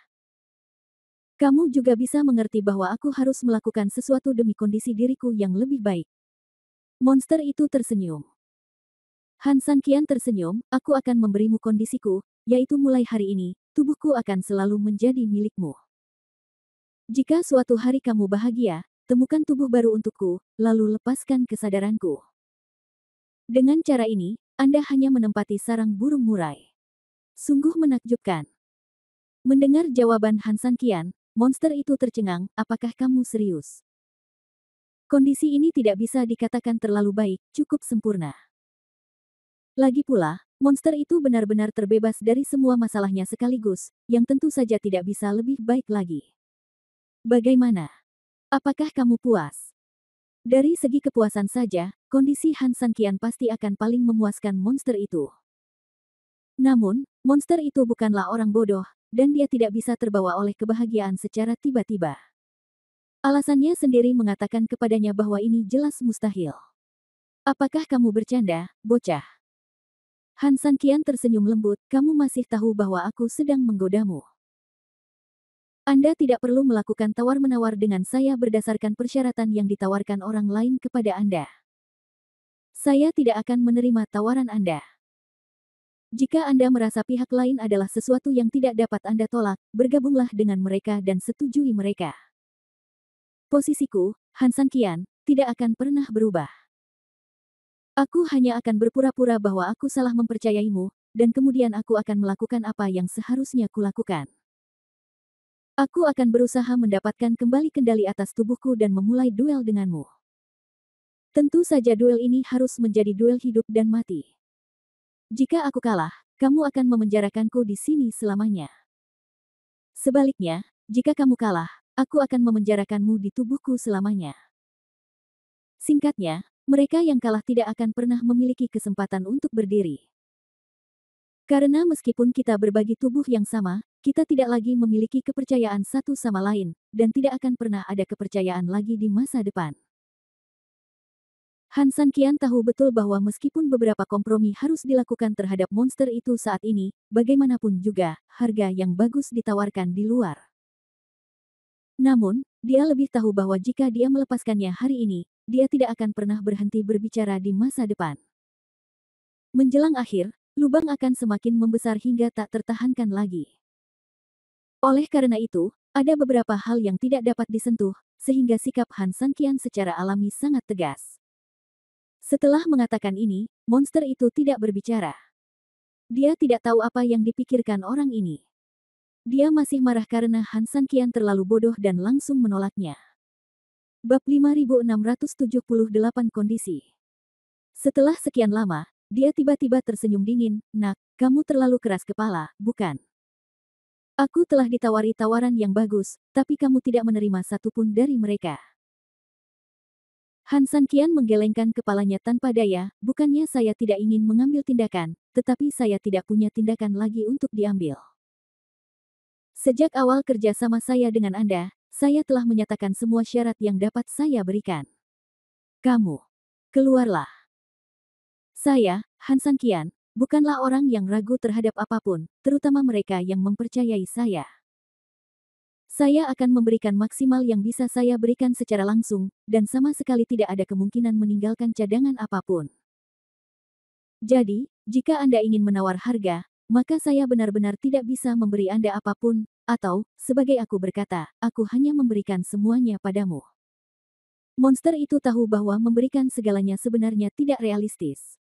Kamu juga bisa mengerti bahwa aku harus melakukan sesuatu demi kondisi diriku yang lebih baik. Monster itu tersenyum. Han Sanqian tersenyum, aku akan memberimu kondisiku, yaitu mulai hari ini, tubuhku akan selalu menjadi milikmu. Jika suatu hari kamu bahagia, temukan tubuh baru untukku, lalu lepaskan kesadaranku. Dengan cara ini, Anda hanya menempati sarang burung murai. Sungguh menakjubkan. Mendengar jawaban Han Sanqian, monster itu tercengang, apakah kamu serius? Kondisi ini tidak bisa dikatakan terlalu baik, cukup sempurna. Lagi pula, monster itu benar-benar terbebas dari semua masalahnya sekaligus, yang tentu saja tidak bisa lebih baik lagi. Bagaimana? Apakah kamu puas? Dari segi kepuasan saja, kondisi Han Sanqian pasti akan paling memuaskan monster itu. Namun, monster itu bukanlah orang bodoh, dan dia tidak bisa terbawa oleh kebahagiaan secara tiba-tiba. Alasannya sendiri mengatakan kepadanya bahwa ini jelas mustahil. Apakah kamu bercanda, bocah? Han Sanqian tersenyum lembut, kamu masih tahu bahwa aku sedang menggodamu. Anda tidak perlu melakukan tawar-menawar dengan saya berdasarkan persyaratan yang ditawarkan orang lain kepada Anda. Saya tidak akan menerima tawaran Anda. Jika Anda merasa pihak lain adalah sesuatu yang tidak dapat Anda tolak, bergabunglah dengan mereka dan setujui mereka. Posisiku, Han Sanqian, tidak akan pernah berubah. Aku hanya akan berpura-pura bahwa aku salah mempercayaimu, dan kemudian aku akan melakukan apa yang seharusnya kulakukan. Aku akan berusaha mendapatkan kembali kendali atas tubuhku dan memulai duel denganmu. Tentu saja duel ini harus menjadi duel hidup dan mati. Jika aku kalah, kamu akan memenjarakanku di sini selamanya. Sebaliknya, jika kamu kalah, aku akan memenjarakanmu di tubuhku selamanya. Singkatnya, mereka yang kalah tidak akan pernah memiliki kesempatan untuk berdiri. Karena meskipun kita berbagi tubuh yang sama, kita tidak lagi memiliki kepercayaan satu sama lain, dan tidak akan pernah ada kepercayaan lagi di masa depan. Han Sanqian tahu betul bahwa meskipun beberapa kompromi harus dilakukan terhadap monster itu saat ini, bagaimanapun juga, harga yang bagus ditawarkan di luar. Namun, dia lebih tahu bahwa jika dia melepaskannya hari ini, dia tidak akan pernah berhenti berbicara di masa depan. Menjelang akhir, lubang akan semakin membesar hingga tak tertahankan lagi. Oleh karena itu, ada beberapa hal yang tidak dapat disentuh, sehingga sikap Han Sanqian secara alami sangat tegas. Setelah mengatakan ini, monster itu tidak berbicara. Dia tidak tahu apa yang dipikirkan orang ini. Dia masih marah karena Han Sanqian terlalu bodoh dan langsung menolaknya. Bab 5678 Kondisi. Setelah sekian lama, dia tiba-tiba tersenyum dingin, "Nak, kamu terlalu keras kepala, bukan? Aku telah ditawari tawaran yang bagus, tapi kamu tidak menerima satupun dari mereka." Han Sanqian menggelengkan kepalanya tanpa daya, bukannya saya tidak ingin mengambil tindakan, tetapi saya tidak punya tindakan lagi untuk diambil. Sejak awal kerja sama saya dengan Anda, saya telah menyatakan semua syarat yang dapat saya berikan. Kamu, keluarlah. Saya, Han Sanqian, bukanlah orang yang ragu terhadap apapun, terutama mereka yang mempercayai saya. Saya akan memberikan maksimal yang bisa saya berikan secara langsung, dan sama sekali tidak ada kemungkinan meninggalkan cadangan apapun. Jadi, jika Anda ingin menawar harga, maka saya benar-benar tidak bisa memberi Anda apapun, atau, sebagai aku berkata, aku hanya memberikan semuanya padamu. Monster itu tahu bahwa memberikan segalanya sebenarnya tidak realistis.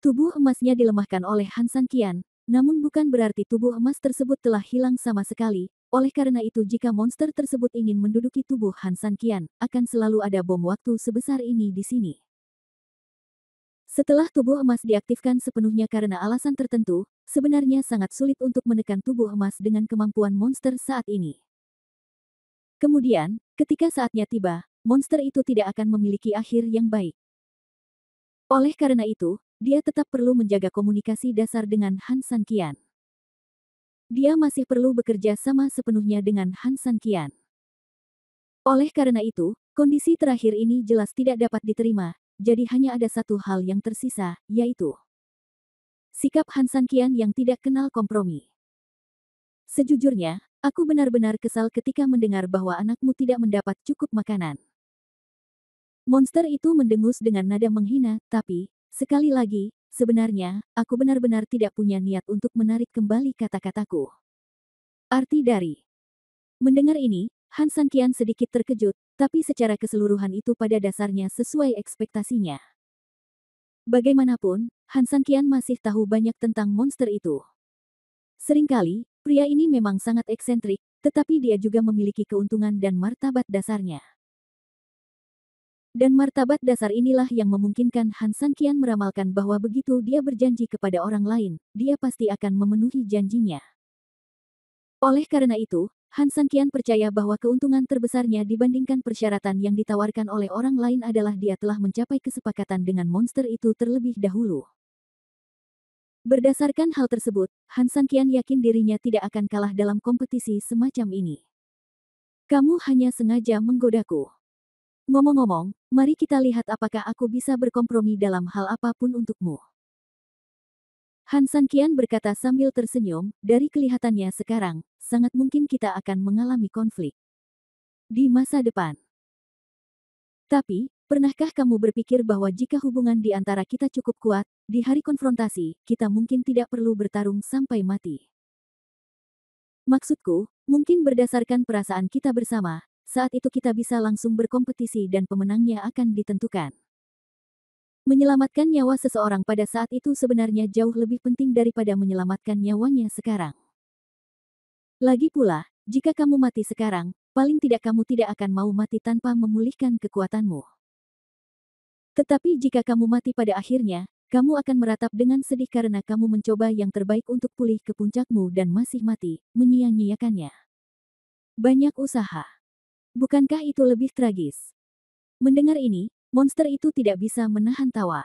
Tubuh emasnya dilemahkan oleh Han Sanqian, namun bukan berarti tubuh emas tersebut telah hilang sama sekali. Oleh karena itu jika monster tersebut ingin menduduki tubuh Han Sanqian, akan selalu ada bom waktu sebesar ini di sini. Setelah tubuh emas diaktifkan sepenuhnya karena alasan tertentu, sebenarnya sangat sulit untuk menekan tubuh emas dengan kemampuan monster saat ini. Kemudian, ketika saatnya tiba, monster itu tidak akan memiliki akhir yang baik. Oleh karena itu, dia tetap perlu menjaga komunikasi dasar dengan Han Sanqian. Dia masih perlu bekerja sama sepenuhnya dengan Han Sanqian. Oleh karena itu, kondisi terakhir ini jelas tidak dapat diterima, jadi hanya ada satu hal yang tersisa, yaitu sikap Han Sanqian yang tidak kenal kompromi. Sejujurnya, aku benar-benar kesal ketika mendengar bahwa anakmu tidak mendapat cukup makanan. Monster itu mendengus dengan nada menghina, tapi, sekali lagi, sebenarnya, aku benar-benar tidak punya niat untuk menarik kembali kata-kataku. Arti dari mendengar ini, Han Sanqian sedikit terkejut, tapi secara keseluruhan itu pada dasarnya sesuai ekspektasinya. Bagaimanapun, Han Sanqian masih tahu banyak tentang monster itu. Seringkali, pria ini memang sangat eksentrik, tetapi dia juga memiliki keuntungan dan martabat dasarnya. Dan martabat dasar inilah yang memungkinkan Han Sanqian meramalkan bahwa begitu dia berjanji kepada orang lain, dia pasti akan memenuhi janjinya. Oleh karena itu, Han Sanqian percaya bahwa keuntungan terbesarnya dibandingkan persyaratan yang ditawarkan oleh orang lain adalah dia telah mencapai kesepakatan dengan monster itu terlebih dahulu. Berdasarkan hal tersebut, Han Sanqian yakin dirinya tidak akan kalah dalam kompetisi semacam ini. Kamu hanya sengaja menggodaku. Ngomong-ngomong, mari kita lihat apakah aku bisa berkompromi dalam hal apapun untukmu. Han Sanqian berkata sambil tersenyum, dari kelihatannya sekarang, sangat mungkin kita akan mengalami konflik di masa depan. Tapi, pernahkah kamu berpikir bahwa jika hubungan di antara kita cukup kuat, di hari konfrontasi, kita mungkin tidak perlu bertarung sampai mati? Maksudku, mungkin berdasarkan perasaan kita bersama, saat itu kita bisa langsung berkompetisi dan pemenangnya akan ditentukan. Menyelamatkan nyawa seseorang pada saat itu sebenarnya jauh lebih penting daripada menyelamatkan nyawanya sekarang. Lagi pula, jika kamu mati sekarang, paling tidak kamu tidak akan mau mati tanpa memulihkan kekuatanmu. Tetapi jika kamu mati pada akhirnya, kamu akan meratap dengan sedih karena kamu mencoba yang terbaik untuk pulih ke puncakmu dan masih mati, menyia-nyiakannya. Banyak usaha. Bukankah itu lebih tragis? Mendengar ini, monster itu tidak bisa menahan tawa.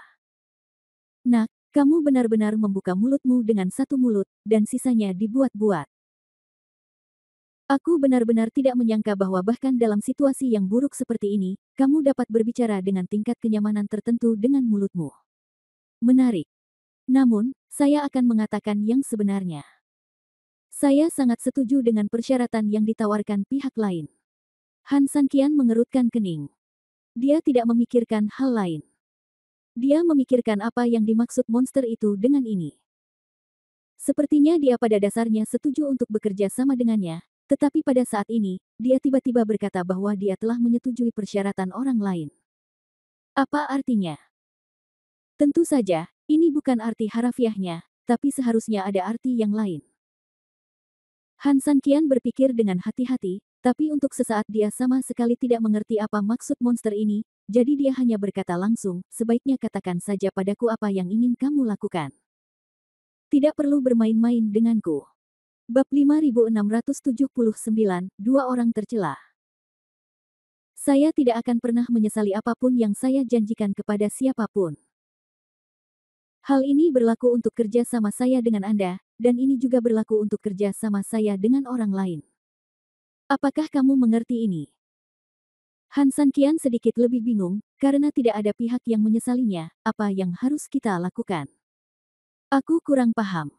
Nak, kamu benar-benar membuka mulutmu dengan satu mulut, dan sisanya dibuat-buat. Aku benar-benar tidak menyangka bahwa bahkan dalam situasi yang buruk seperti ini, kamu dapat berbicara dengan tingkat kenyamanan tertentu dengan mulutmu. Menarik. Namun, saya akan mengatakan yang sebenarnya. Saya sangat setuju dengan persyaratan yang ditawarkan pihak lain. Han Sanqian mengerutkan kening. Dia tidak memikirkan hal lain. Dia memikirkan apa yang dimaksud monster itu dengan ini. Sepertinya dia pada dasarnya setuju untuk bekerja sama dengannya, tetapi pada saat ini, dia tiba-tiba berkata bahwa dia telah menyetujui persyaratan orang lain. Apa artinya? Tentu saja, ini bukan arti harafiahnya, tapi seharusnya ada arti yang lain. Han Sanqian berpikir dengan hati-hati, tapi untuk sesaat dia sama sekali tidak mengerti apa maksud monster ini, jadi dia hanya berkata langsung, sebaiknya katakan saja padaku apa yang ingin kamu lakukan. Tidak perlu bermain-main denganku. Bab 5679, dua orang tercela. Saya tidak akan pernah menyesali apapun yang saya janjikan kepada siapapun. Hal ini berlaku untuk kerja sama saya dengan Anda, dan ini juga berlaku untuk kerja sama saya dengan orang lain. Apakah kamu mengerti ini? Han Sanqian sedikit lebih bingung, karena tidak ada pihak yang menyesalinya, apa yang harus kita lakukan. Aku kurang paham.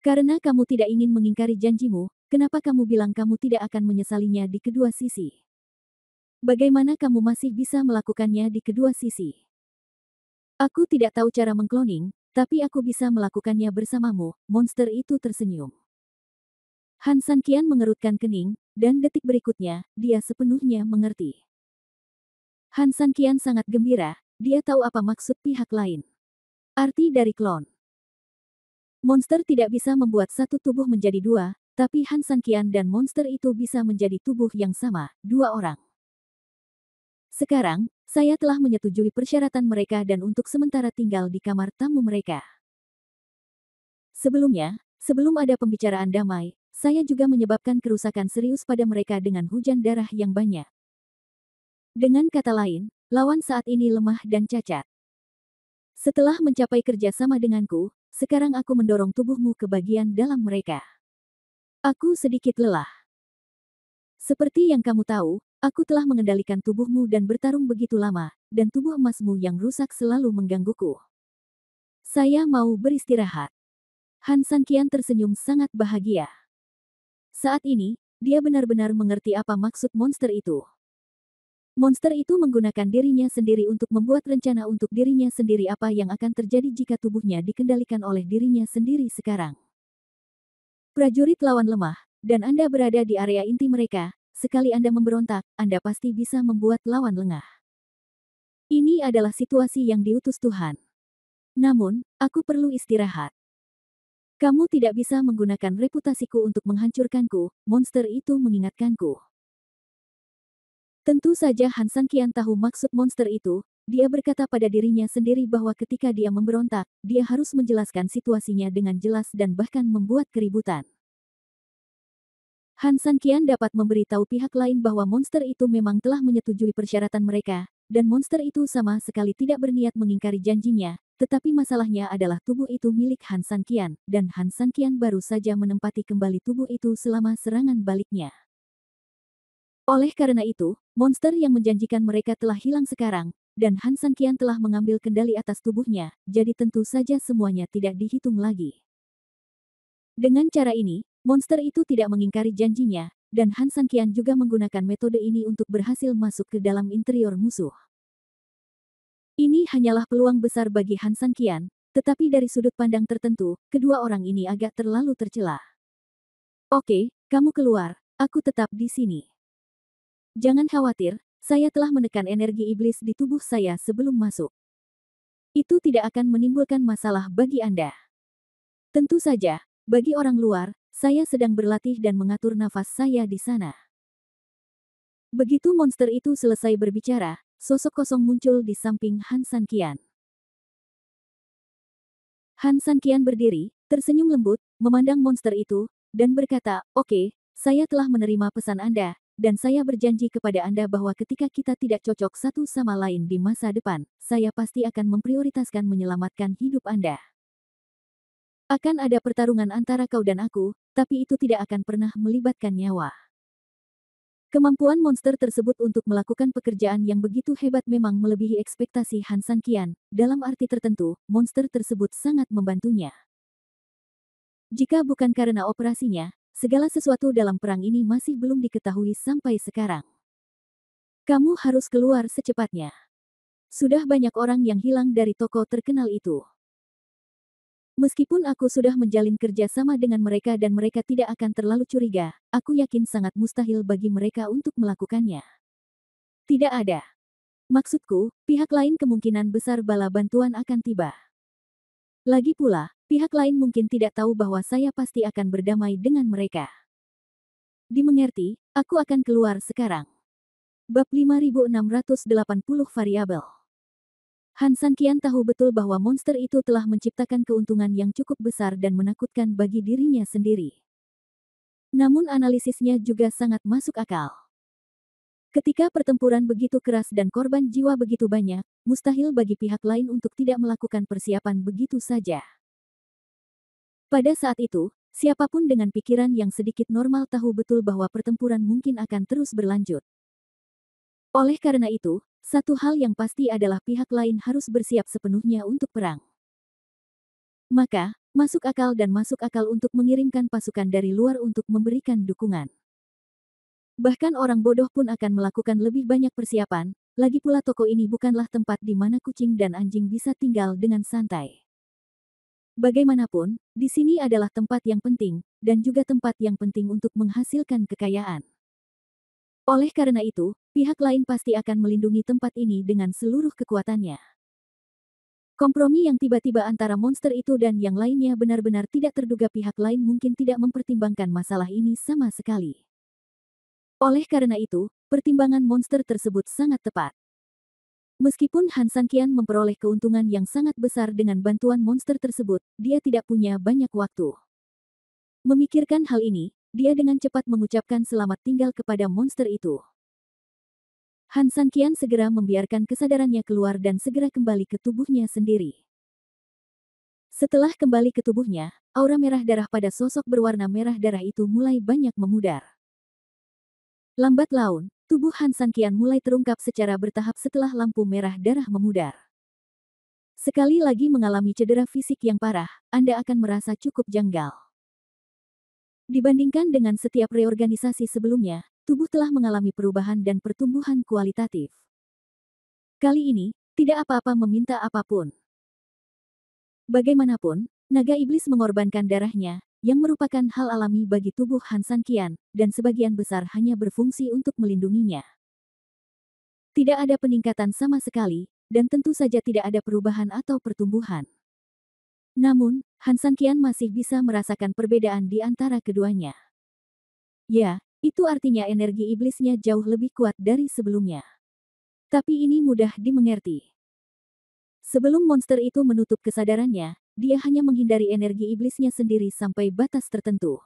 Karena kamu tidak ingin mengingkari janjimu, kenapa kamu bilang kamu tidak akan menyesalinya di kedua sisi? Bagaimana kamu masih bisa melakukannya di kedua sisi? Aku tidak tahu cara mengkloning, tapi aku bisa melakukannya bersamamu, monster itu tersenyum. Han Sanqian mengerutkan kening, dan detik berikutnya, dia sepenuhnya mengerti. Han Sanqian sangat gembira, dia tahu apa maksud pihak lain. Arti dari klon. Monster tidak bisa membuat satu tubuh menjadi dua, tapi Han Sanqian dan monster itu bisa menjadi tubuh yang sama, dua orang. Sekarang, saya telah menyetujui persyaratan mereka dan untuk sementara tinggal di kamar tamu mereka. Sebelumnya, sebelum ada pembicaraan damai, saya juga menyebabkan kerusakan serius pada mereka dengan hujan darah yang banyak. Dengan kata lain, lawan saat ini lemah dan cacat. Setelah mencapai kerja sama denganku, sekarang aku mendorong tubuhmu ke bagian dalam mereka. Aku sedikit lelah. Seperti yang kamu tahu, aku telah mengendalikan tubuhmu dan bertarung begitu lama, dan tubuh emasmu yang rusak selalu menggangguku. Saya mau beristirahat. Han Sanqian tersenyum sangat bahagia. Saat ini, dia benar-benar mengerti apa maksud monster itu. Monster itu menggunakan dirinya sendiri untuk membuat rencana untuk dirinya sendiri apa yang akan terjadi jika tubuhnya dikendalikan oleh dirinya sendiri sekarang. Prajurit lawan lemah, dan Anda berada di area inti mereka, sekali Anda memberontak, Anda pasti bisa membuat lawan lengah. Ini adalah situasi yang diutus Tuhan. Namun, aku perlu istirahat. Kamu tidak bisa menggunakan reputasiku untuk menghancurkanku, monster itu mengingatkanku. Tentu saja Han Sanqian tahu maksud monster itu, dia berkata pada dirinya sendiri bahwa ketika dia memberontak, dia harus menjelaskan situasinya dengan jelas dan bahkan membuat keributan. Han Sanqian dapat memberitahu pihak lain bahwa monster itu memang telah menyetujui persyaratan mereka, dan monster itu sama sekali tidak berniat mengingkari janjinya, tetapi masalahnya adalah tubuh itu milik Han Sanqian, dan Han Sanqian baru saja menempati kembali tubuh itu selama serangan baliknya. Oleh karena itu, monster yang menjanjikan mereka telah hilang sekarang, dan Han Sanqian telah mengambil kendali atas tubuhnya, jadi tentu saja semuanya tidak dihitung lagi. Dengan cara ini, monster itu tidak mengingkari janjinya, dan Han Sanqian juga menggunakan metode ini untuk berhasil masuk ke dalam interior musuh. Ini hanyalah peluang besar bagi Han Sanqian, tetapi dari sudut pandang tertentu, kedua orang ini agak terlalu tercela. Oke, kamu keluar, aku tetap di sini. Jangan khawatir, saya telah menekan energi iblis di tubuh saya sebelum masuk. Itu tidak akan menimbulkan masalah bagi Anda. Tentu saja, bagi orang luar, saya sedang berlatih dan mengatur nafas saya di sana. Begitu monster itu selesai berbicara, sosok kosong muncul di samping Han Sanqian. Han Sanqian berdiri, tersenyum lembut, memandang monster itu, dan berkata, "Oke, saya telah menerima pesan Anda, dan saya berjanji kepada Anda bahwa ketika kita tidak cocok satu sama lain di masa depan, saya pasti akan memprioritaskan menyelamatkan hidup Anda. Akan ada pertarungan antara kau dan aku, tapi itu tidak akan pernah melibatkan nyawa." Kemampuan monster tersebut untuk melakukan pekerjaan yang begitu hebat memang melebihi ekspektasi Han Sanqian. Dalam arti tertentu, monster tersebut sangat membantunya. Jika bukan karena operasinya, segala sesuatu dalam perang ini masih belum diketahui sampai sekarang. Kamu harus keluar secepatnya. Sudah banyak orang yang hilang dari toko terkenal itu. Meskipun aku sudah menjalin kerja sama dengan mereka dan mereka tidak akan terlalu curiga, aku yakin sangat mustahil bagi mereka untuk melakukannya. Tidak ada. Maksudku, pihak lain kemungkinan besar bala bantuan akan tiba. Lagi pula, pihak lain mungkin tidak tahu bahwa saya pasti akan berdamai dengan mereka. Dimengerti, aku akan keluar sekarang. Bab 5680 variabel. Han Sanqian tahu betul bahwa monster itu telah menciptakan keuntungan yang cukup besar dan menakutkan bagi dirinya sendiri. Namun analisisnya juga sangat masuk akal. Ketika pertempuran begitu keras dan korban jiwa begitu banyak, mustahil bagi pihak lain untuk tidak melakukan persiapan begitu saja. Pada saat itu, siapapun dengan pikiran yang sedikit normal tahu betul bahwa pertempuran mungkin akan terus berlanjut. Oleh karena itu, satu hal yang pasti adalah pihak lain harus bersiap sepenuhnya untuk perang. Maka, masuk akal untuk mengirimkan pasukan dari luar untuk memberikan dukungan. Bahkan orang bodoh pun akan melakukan lebih banyak persiapan, lagi pula toko ini bukanlah tempat di mana kucing dan anjing bisa tinggal dengan santai. Bagaimanapun, di sini adalah tempat yang penting, dan juga tempat yang penting untuk menghasilkan kekayaan. Oleh karena itu, pihak lain pasti akan melindungi tempat ini dengan seluruh kekuatannya. Kompromi yang tiba-tiba antara monster itu dan yang lainnya benar-benar tidak terduga. Pihak lain mungkin tidak mempertimbangkan masalah ini sama sekali. Oleh karena itu, pertimbangan monster tersebut sangat tepat. Meskipun Han Sanqian memperoleh keuntungan yang sangat besar dengan bantuan monster tersebut, dia tidak punya banyak waktu. Memikirkan hal ini, dia dengan cepat mengucapkan selamat tinggal kepada monster itu. Han Sanqian segera membiarkan kesadarannya keluar dan segera kembali ke tubuhnya sendiri. Setelah kembali ke tubuhnya, aura merah darah pada sosok berwarna merah darah itu mulai banyak memudar. Lambat laun, tubuh Han Sanqian mulai terungkap secara bertahap setelah lampu merah darah memudar. Sekali lagi mengalami cedera fisik yang parah, Anda akan merasa cukup janggal. Dibandingkan dengan setiap reorganisasi sebelumnya, tubuh telah mengalami perubahan dan pertumbuhan kualitatif. Kali ini, tidak apa-apa meminta apapun. Bagaimanapun, naga iblis mengorbankan darahnya, yang merupakan hal alami bagi tubuh Han Sanqian, dan sebagian besar hanya berfungsi untuk melindunginya. Tidak ada peningkatan sama sekali, dan tentu saja tidak ada perubahan atau pertumbuhan. Namun, Han Sanqian masih bisa merasakan perbedaan di antara keduanya. Ya, itu artinya energi iblisnya jauh lebih kuat dari sebelumnya. Tapi ini mudah dimengerti. Sebelum monster itu menutup kesadarannya, dia hanya menghindari energi iblisnya sendiri sampai batas tertentu.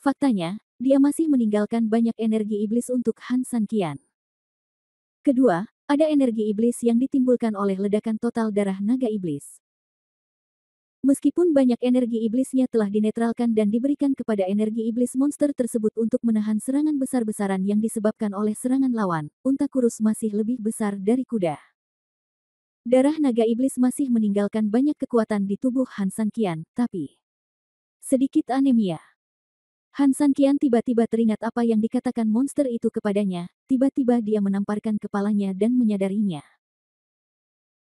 Faktanya, dia masih meninggalkan banyak energi iblis untuk Han San Qian. Kedua, ada energi iblis yang ditimbulkan oleh ledakan total darah naga iblis. Meskipun banyak energi iblisnya telah dinetralkan dan diberikan kepada energi iblis monster tersebut untuk menahan serangan besar-besaran yang disebabkan oleh serangan lawan, unta kurus masih lebih besar dari kuda. Darah naga iblis masih meninggalkan banyak kekuatan di tubuh Han San Qian, tapi sedikit anemia. Han San Qian tiba-tiba teringat apa yang dikatakan monster itu kepadanya, tiba-tiba dia menamparkan kepalanya dan menyadarinya.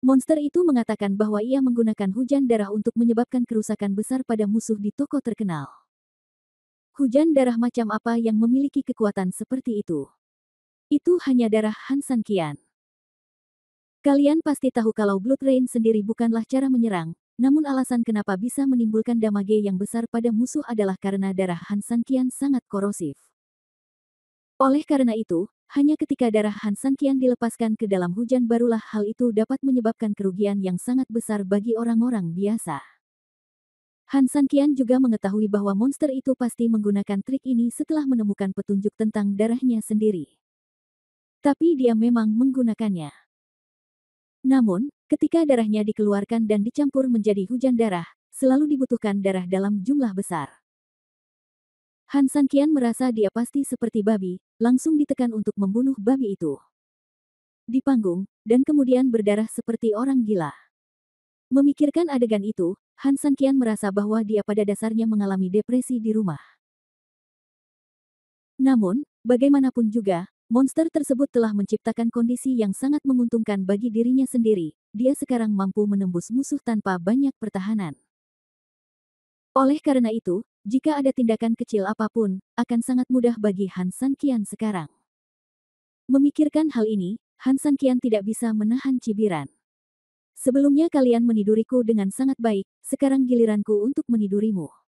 Monster itu mengatakan bahwa ia menggunakan hujan darah untuk menyebabkan kerusakan besar pada musuh di toko terkenal. Hujan darah macam apa yang memiliki kekuatan seperti itu? Itu hanya darah Han San Qian. Kalian pasti tahu kalau Blood Rain sendiri bukanlah cara menyerang, namun alasan kenapa bisa menimbulkan damage yang besar pada musuh adalah karena darah Han San Qian sangat korosif. Oleh karena itu, hanya ketika darah Han San Qian dilepaskan ke dalam hujan barulah hal itu dapat menyebabkan kerugian yang sangat besar bagi orang-orang biasa. Han San Qian juga mengetahui bahwa monster itu pasti menggunakan trik ini setelah menemukan petunjuk tentang darahnya sendiri. Tapi dia memang menggunakannya. Namun, ketika darahnya dikeluarkan dan dicampur menjadi hujan darah, selalu dibutuhkan darah dalam jumlah besar. Han San Qian merasa dia pasti seperti babi, langsung ditekan untuk membunuh babi itu. Di panggung, dan kemudian berdarah seperti orang gila. Memikirkan adegan itu, Han San Qian merasa bahwa dia pada dasarnya mengalami depresi di rumah. Namun, bagaimanapun juga, monster tersebut telah menciptakan kondisi yang sangat menguntungkan bagi dirinya sendiri. Dia sekarang mampu menembus musuh tanpa banyak pertahanan. Oleh karena itu, jika ada tindakan kecil apapun, akan sangat mudah bagi Han San Qian sekarang. Memikirkan hal ini, Han San Qian tidak bisa menahan cibiran. Sebelumnya kalian meniduriku dengan sangat baik, sekarang giliranku untuk menidurimu.